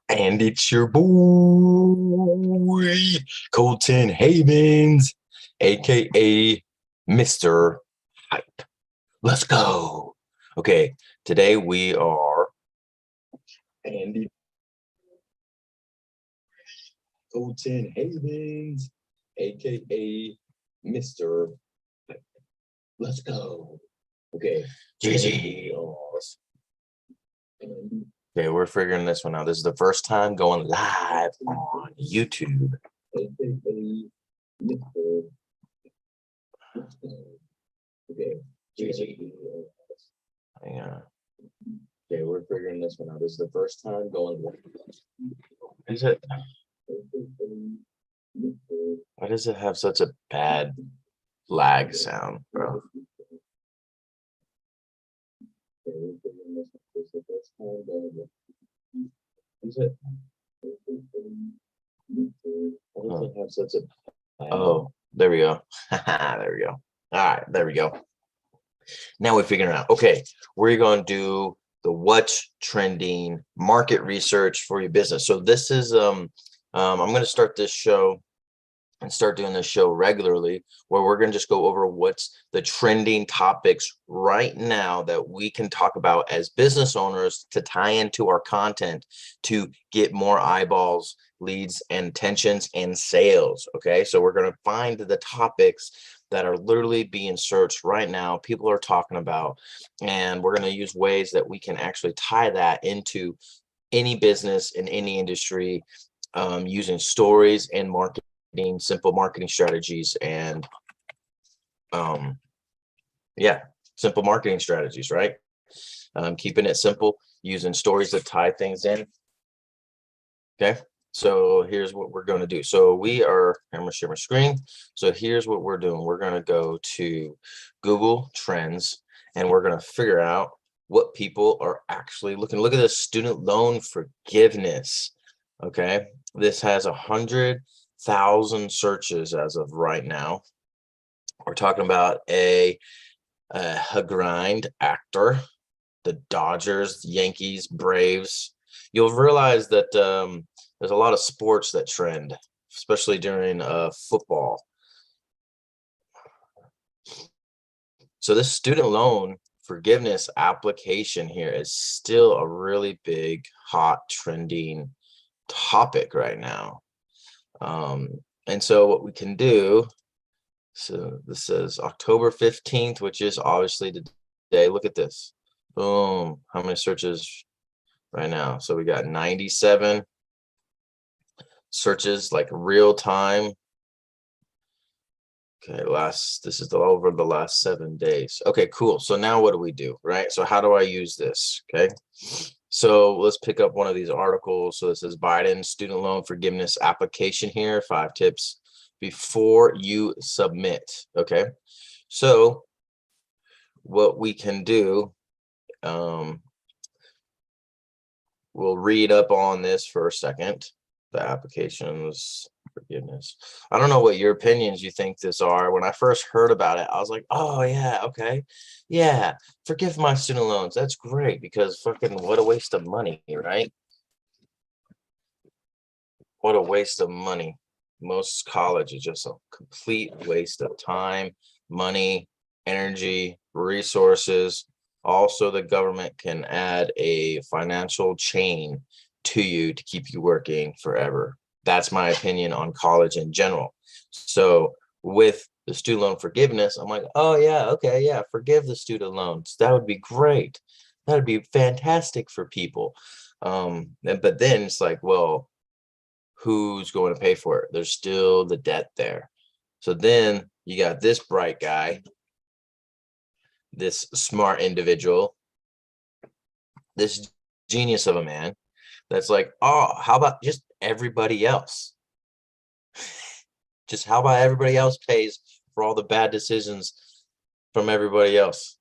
And it's your boy, Colton Havens, aka Mr. Hype. Let's go. Okay, today we are Andy Colton Havens, aka Mr. Hype. Let's go. Okay, GG. Okay, we're figuring this one out. This is the first time going live on YouTube. Okay, hang on. Okay, we're figuring this one out. This is the first time going live. Is it? Why does it have such a bad lag sound, bro? Is it? Why does it have such a Oh, there we go. There we go. All right, there we go. Now we're figuring it out. Okay, we're going to do the what's trending market research for your business. So this is I'm going to start this show and start doing this show regularly, where we're going to just go over what's the trending topics right now that we can talk about as business owners to tie into our content to get more eyeballs, leads, and attentions and sales. Okay, so we're going to find the topics that are literally being searched right now, people are talking about, and we're going to use ways that we can actually tie that into any business in any industry, using stories and marketing, simple marketing strategies, and yeah, simple marketing strategies, right? Keeping it simple, using stories to tie things in. Okay, so here's what we're going to do. So I'm going to share my screen. So here's what we're doing. We're going to go to Google Trends, and we're going to figure out what people are actually looking. Look at this, student loan forgiveness. Okay, this has 100,000 searches as of right now. We're talking about a grind actor, the Dodgers, Yankees, Braves. You'll realize that there's a lot of sports that trend, especially during football. So this student loan forgiveness application here is still a really big, hot, trending topic right now. And so what we can do, so this is October 15th, which is obviously today. Look at this. Boom. How many searches right now? So we got 97 searches, like real time. Okay, this is over the last 7 days. Okay, cool. So now what do we do, right? So how do I use this? Okay, so let's pick up one of these articles. So this is Biden student loan forgiveness application here, 5 tips before you submit. Okay, so what we can do, we'll read up on this for a second. The applications forgiveness. I don't know what your opinions you think this are. When I first heard about it, I was like, oh yeah, okay, yeah, forgive my student loans. That's great, because fucking what a waste of money, right? What a waste of money. Most college is just a complete waste of time, money, energy, resources. Also, the government can add a financial chain to you to keep you working forever. That's my opinion on college in general. So with the student loan forgiveness, I'm like, oh yeah, okay, yeah, forgive the student loans. That would be great. That would be fantastic for people. But then it's like, well, who's going to pay for it? There's still the debt there. So then you got this bright guy, this smart individual, this genius of a man that's like, oh, how about just everybody else? Just how about everybody else pays for all the bad decisions from everybody else?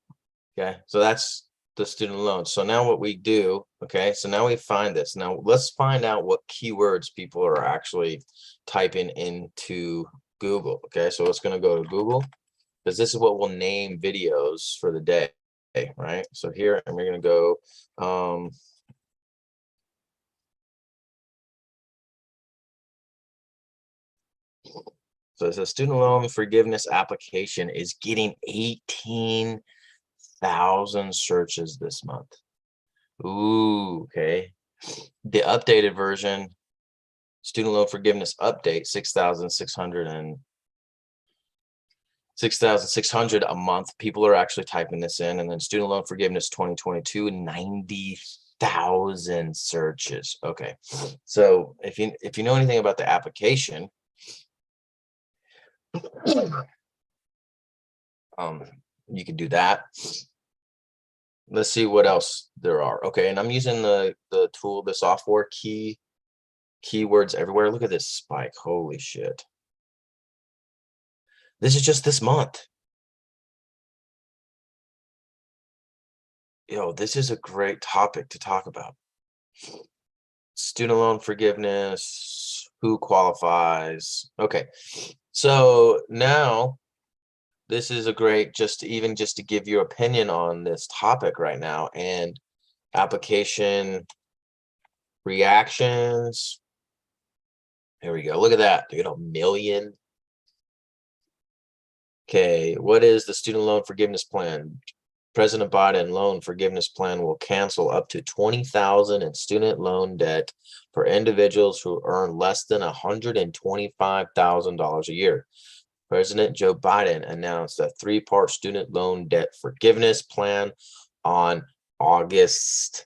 Okay, so that's the student loan. So now what we do, okay, so now we find this. Now let's find out what keywords people are actually typing into Google. Okay, so it's going to go to Google, because this is what we'll name videos for the day, right? So here, and we're going to go So it says student loan forgiveness application is getting 18,000 searches this month. Ooh, okay. The updated version, student loan forgiveness update, 6,600 a month. People are actually typing this in. And then student loan forgiveness 2022, 90,000 searches. Okay. So if you know anything about the application, you can do that. Let's see what else there are. Okay, and I'm using the tool, the software keywords everywhere. Look at this spike. Holy shit. This is just this month. Yo, this is a great topic to talk about. Student loan forgiveness, who qualifies. Okay, so now this is a great, just to give your opinion on this topic right now, and application reactions. Here we go. Look at that. You know, 1 million. Okay, what is the student loan forgiveness plan? President Biden loan forgiveness plan will cancel up to $20,000 in student loan debt for individuals who earn less than $125,000 a year. President Joe Biden announced a 3-part student loan debt forgiveness plan on August.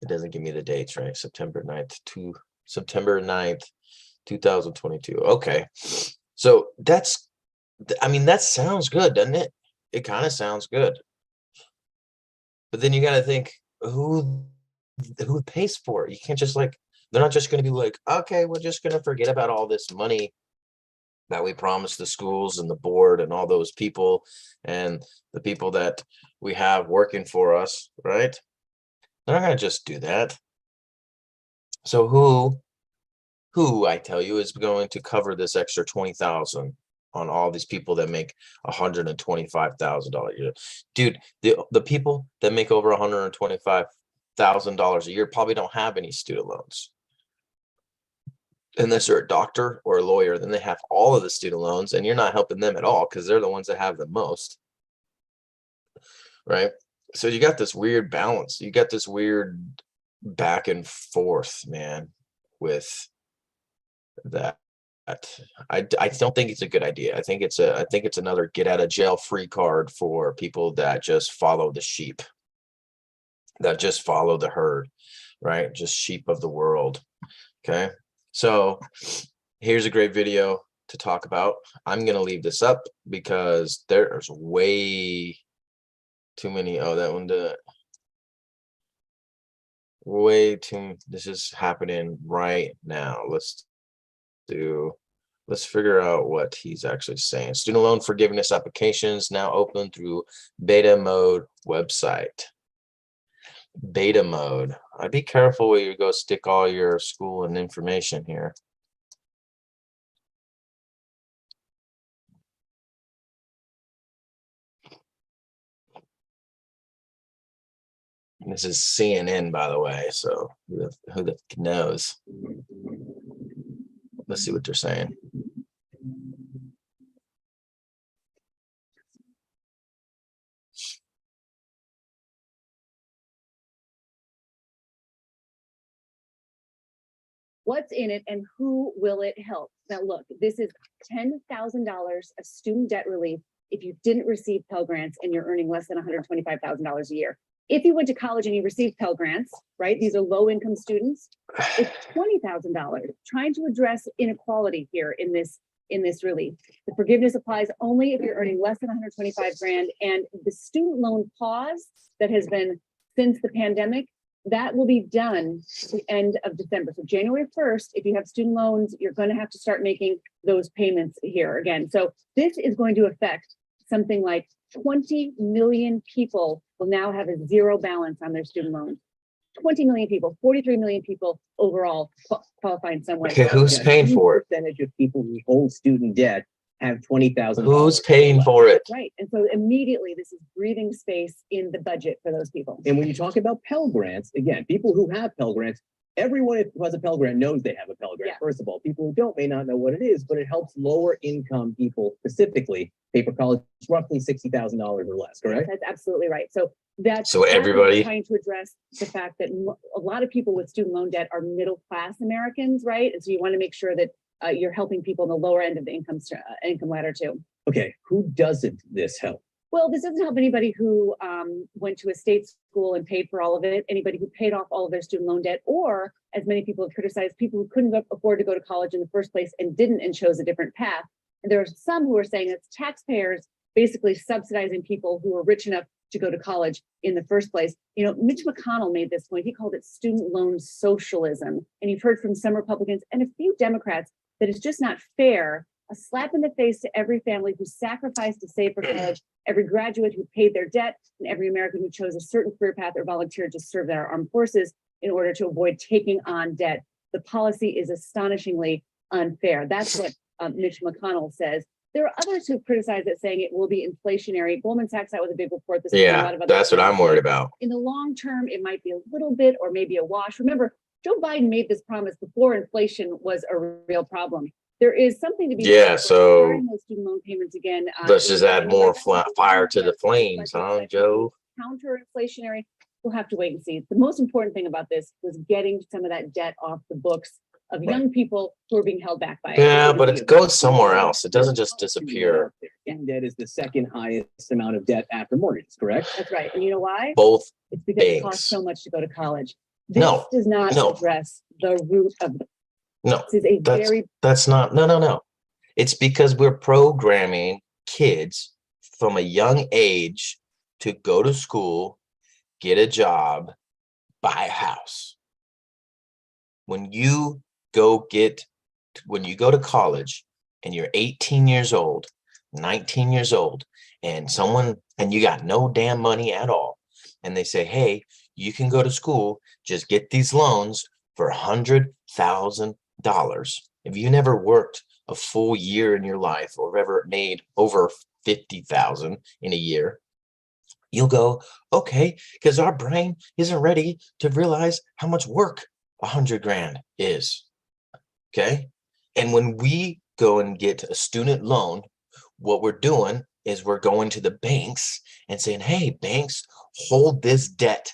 It doesn't give me the dates, right? September 9th, 2022. Okay. So that's, I mean, that sounds good, doesn't it? It kind of sounds good. But then you got to think, who pays for it? You can't just like, they're not just going to be like, okay, we're just going to forget about all this money that we promised the schools and the board and all those people and the people that we have working for us, right? They're not going to just do that. So who I tell you is going to cover this extra 20,000 on all these people that make $125,000 a year? Dude, the people that make over $125,000 a year probably don't have any student loans. Unless you're a doctor or a lawyer, then they have all of the student loans, and you're not helping them at all because they're the ones that have the most, right? So you got this weird balance. You got this weird back and forth, man, with that. I don't think it's a good idea. I think it's another get out of jail free card for people that just follow the sheep, that just follow the herd, right? Just sheep of the world. Okay. So here's a great video to talk about. I'm going to leave this up because there's way too many. Oh, that one did it. Way too. This is happening right now. Let's figure out what he's actually saying. Student loan forgiveness applications now open through beta mode website. Beta mode. I'd be careful where you go stick all your school and information here. This is CNN, by the way, so who the knows? Let's see what they're saying. What's in it and who will it help? Now, look, this is $10,000 of student debt relief if you didn't receive Pell Grants and you're earning less than $125,000 a year. If you went to college and you received Pell Grants, right? These are low-income students. It's $20,000. Trying to address inequality here in this relief. The forgiveness applies only if you're earning less than 125 grand, and the student loan pause that has been since the pandemic, that will be done at the end of December. So January 1st, if you have student loans, you're going to have to start making those payments here again. So this is going to affect something like 20 million people will now have a zero balance on their student loans. 20 million people, 43 million people overall qualify in some way. Okay, who's paying for it? Percentage of people who hold student debt have $20,000. Who's paying for it? Right. And so immediately this is breathing space in the budget for those people. And when you talk about Pell Grants, again, people who have Pell Grants everyone who has a Pell Grant knows they have a Pell Grant. Yeah. First of all, people who don't may not know what it is, but it helps lower income people specifically pay for college, roughly $60,000 or less, correct? That's absolutely right. So that's So everybody- trying to address the fact that a lot of people with student loan debt are middle class Americans, right? And so you want to make sure that you're helping people in the lower end of the income ladder too. Okay, who doesn't this help? Well, this doesn't help anybody who went to a state school and paid for all of it, anybody who paid off all of their student loan debt, or as many people have criticized, people who couldn't afford to go to college in the first place and didn't and chose a different path. And there are some who are saying it's taxpayers basically subsidizing people who are rich enough to go to college in the first place. You know, Mitch McConnell made this point. He called it student loan socialism. And you've heard from some Republicans and a few Democrats that it's just not fair, a slap in the face to every family who sacrificed to save for college, every graduate who paid their debt, and every American who chose a certain career path or volunteered to serve our armed forces in order to avoid taking on debt. The policy is astonishingly unfair. That's what Mitch McConnell says. There are others who criticize it, saying it will be inflationary. Goldman Sachs out with a big report this morning. A lot of other that's what I'm worried about. In the long term, it might be a little bit or maybe a wash. Remember, Joe Biden made this promise before inflation was a real problem. There is something to be Yeah, so starting those student loan payments again. let's just add more fire to the flames, huh, Joe? Counter inflationary. We'll have to wait and see. The most important thing about this was getting some of that debt off the books of young people who are being held back by it. Yeah, but it goes somewhere else. It doesn't just disappear. Student debt is the second highest amount of debt after mortgages, correct? That's right. And you know why? Both It's because it banks. costs so much to go to college. This No, does not no. address the root of the. No, This is a that's very that's not no. It's because we're programming kids from a young age to go to school, get a job, buy a house. When you go to college and you're 18 years old, 19 years old, and you got no damn money at all, and they say, hey, you can go to school, just get these loans for $100,000. If you never worked a full year in your life or ever made over 50,000 in a year, you'll go, okay, because our brain isn't ready to realize how much work 100 grand is. Okay. And when we go and get a student loan, what we're doing is we're going to the banks and saying, hey, banks, hold this debt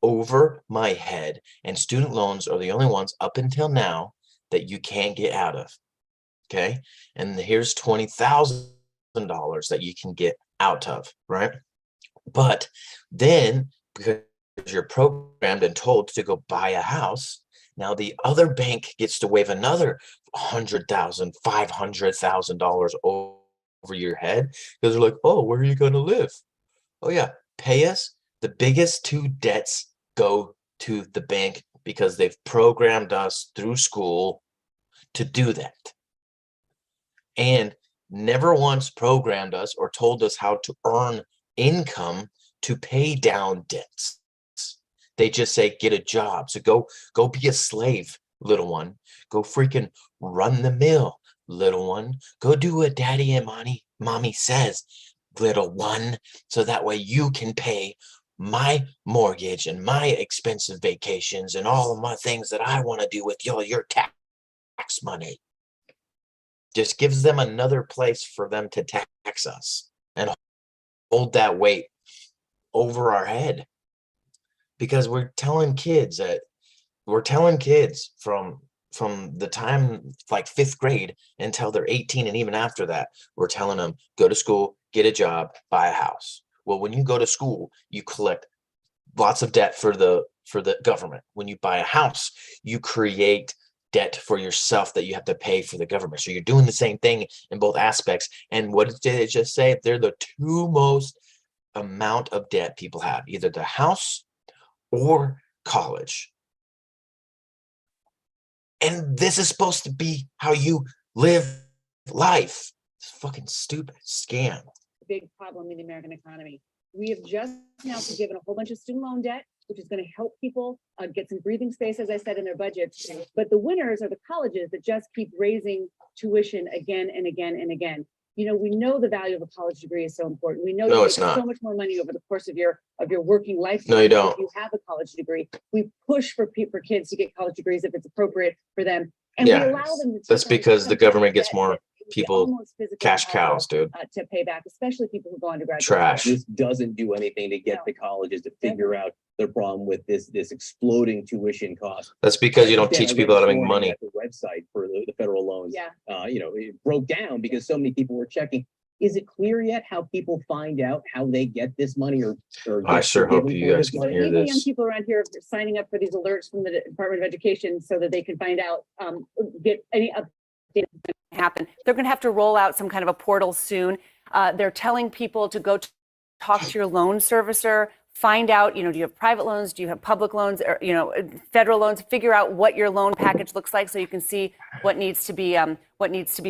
over my head. And student loans are the only ones up until now that you can't get out of. Okay. And here's $20,000 that you can get out of, right? But then because you're programmed and told to go buy a house, now the other bank gets to wave another $100,000, $500,000 over your head because they're like, oh, where are you going to live? Oh yeah, pay us. The biggest two debts go to the bank because they've programmed us through school to do that. And never once programmed us or told us how to earn income to pay down debts. They just say, get a job. So go be a slave, little one. Go freaking run the mill, little one. Go do what daddy and mommy says, little one. So that way you can pay my mortgage and my expensive vacations and all of my things that I want to do with your tax money. Just gives them another place for them to tax us and hold that weight over our head. Because we're telling kids from the time like 5th grade until they're 18, and even after that, we're telling them, go to school, get a job, buy a house. Well, when you go to school, you collect lots of debt for the government. When you buy a house, you create debt for yourself that you have to pay for the government. So you're doing the same thing in both aspects. And what did they just say? They're the two most amount of debt people have, either the house or college. And this is supposed to be how you live life. It's fucking stupid scam. big problem in the American economy. We have just now forgiven a whole bunch of student loan debt, which is going to help people get some breathing space, as I said, in their budgets. But the winners are the colleges that just keep raising tuition again and again and again. You know, we know the value of a college degree is so important. We know No, you it's make so not. much more money over the course of your working life. No, you if don't. you have a college degree. We push for kids to get college degrees if it's appropriate for them. And we Yeah, allow them to. that's take on because the some government debt gets more that would be people almost physically cash impossible, cows, dude. to pay back, especially people who go undergrad. Trash. This doesn't do anything to get No. the colleges to figure out their problem with this exploding tuition cost. That's because you I don't understand, teach I read people how to this make morning money. that The website for the federal loans, Yeah. you know, it broke down because so many people were checking. Is it clear yet how people find out how they get this money or I get sure hope forgiven you for guys this can money? hear Even young this. people around here are signing up for these alerts from the Department of Education so that they can find out, get any updates. Happen. They're going to have to roll out some kind of a portal soon. They're telling people to go talk to your loan servicer, find out, you know, do you have private loans? Do you have public loans or, you know, federal loans? Figure out what your loan package looks like so you can see what needs to be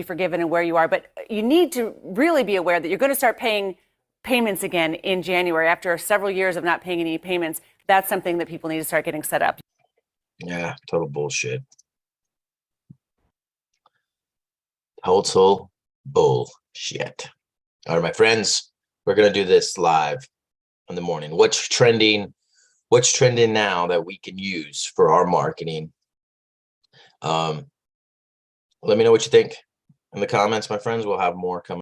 forgiven and where you are. But you need to really be aware that you're going to start paying payments again in January after several years of not paying any payments. That's something that people need to start getting set up. Yeah, total bullshit. Total bullshit. All right, my friends, we're gonna do this live in the morning. What's trending? What's trending now that we can use for our marketing? Let me know what you think in the comments, my friends. We'll have more coming.